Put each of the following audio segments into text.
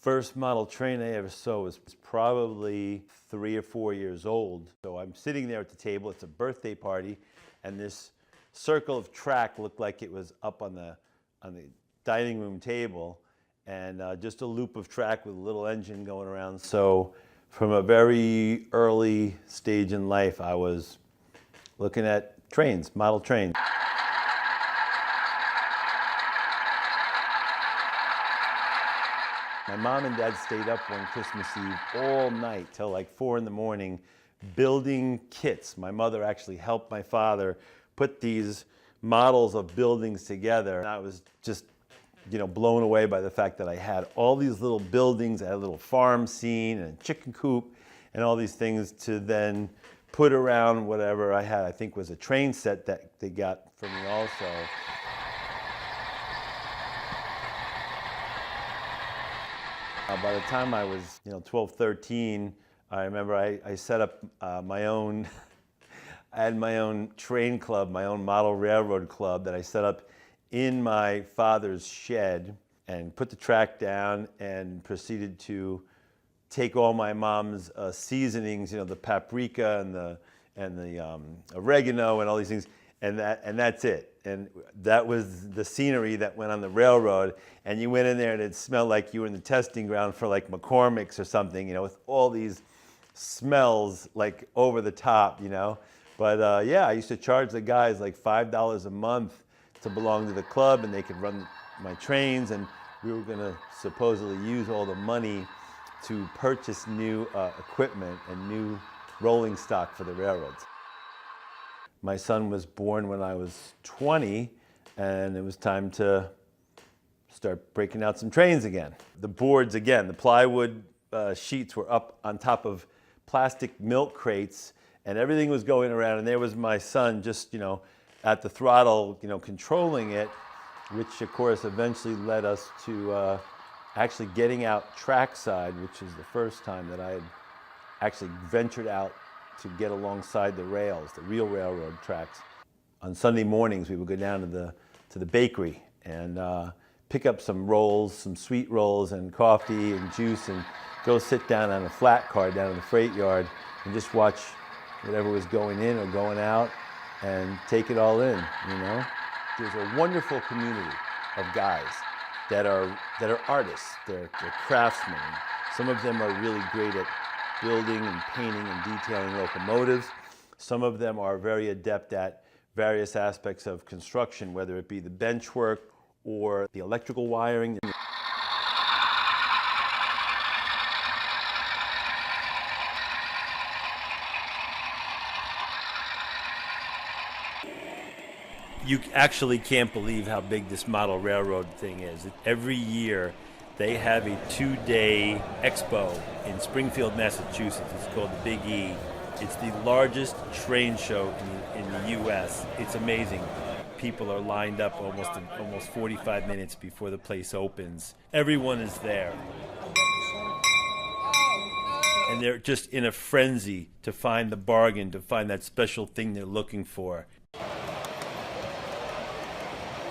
First model train I ever saw was probably 3 or 4 years old. So I'm sitting there at the table, it's a birthday party, and this circle of track looked like it was up on the dining room table, and just a loop of track with a little engine going around. So from a very early stage in life, I was looking at trains, model trains. My mom and dad stayed up one Christmas Eve all night till like 4 in the morning building kits. My mother actually helped my father put these models of buildings together. And I was just, blown away by the fact that I had all these little buildings, I had a little farm scene and a chicken coop and all these things to then put around whatever I had. I think was a train set that they got for me also. By the time I was 12, 13, I remember I set up my own, I had my own train club, my own model railroad club that I set up in my father's shed and put the track down and proceeded to take all my mom's seasonings, the paprika and the oregano and all these things, and that's it. And that was the scenery that went on the railroad. And you went in there and it smelled like you were in the testing ground for like McCormick's or something, with all these smells like over the top, But yeah, I used to charge the guys like $5 a month to belong to the club, and they could run my trains, and we were gonna supposedly use all the money to purchase new equipment and new rolling stock for the railroads. My son was born when I was 20, and it was time to start breaking out some trains again. The boards again, the plywood sheets were up on top of plastic milk crates, and everything was going around, and there was my son just, at the throttle, controlling it, which of course eventually led us to actually getting out trackside, which is the first time that I had actually ventured out to get alongside the rails, the real railroad tracks. On Sunday mornings, we would go down to the bakery and pick up some rolls, some sweet rolls and coffee and juice, and go sit down on a flat car down in the freight yard and just watch whatever was going in or going out and take it all in, There's a wonderful community of guys that are artists, they're craftsmen. Some of them are really great at building and painting and detailing locomotives. Some of them are very adept at various aspects of construction, whether it be the bench work or the electrical wiring. You actually can't believe how big this model railroad thing is. Every year, they have a 2-day expo in Springfield, Massachusetts. It's called the Big E. It's the largest train show in the U.S. It's amazing. People are lined up almost 45 minutes before the place opens. Everyone is there. And they're just in a frenzy to find the bargain, to find that special thing they're looking for.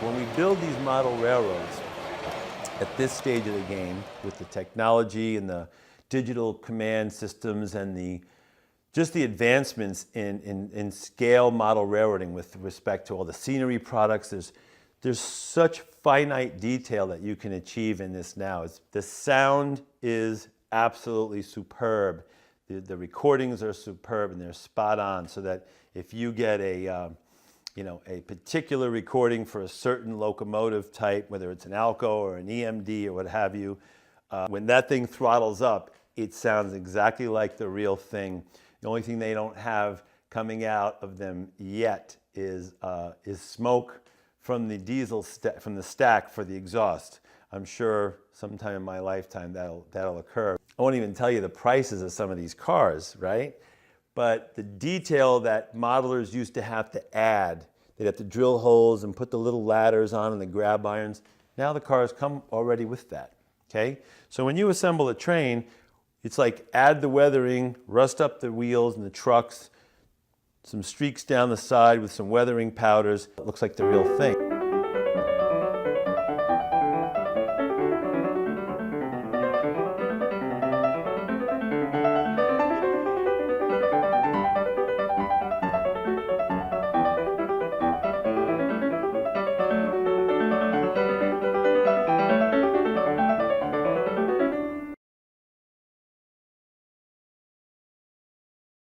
When we build these model railroads, at this stage of the game, with the technology and the digital command systems and just the advancements in scale model railroading with respect to all the scenery products, there's such finite detail that you can achieve in this now. The sound is absolutely superb. The recordings are superb and they're spot on, so that if you get a particular recording for a certain locomotive type, whether it's an Alco or an EMD or what have you, when that thing throttles up, it sounds exactly like the real thing. The only thing they don't have coming out of them yet is smoke from the diesel from the stack for the exhaust. I'm sure sometime in my lifetime that'll occur. I won't even tell you the prices of some of these cars, right? But the detail that modelers used to have to add, they'd have to drill holes and put the little ladders on and the grab irons. Now the cars come already with that, okay? So when you assemble a train, it's like add the weathering, rust up the wheels and the trucks, some streaks down the side with some weathering powders. It looks like the real thing.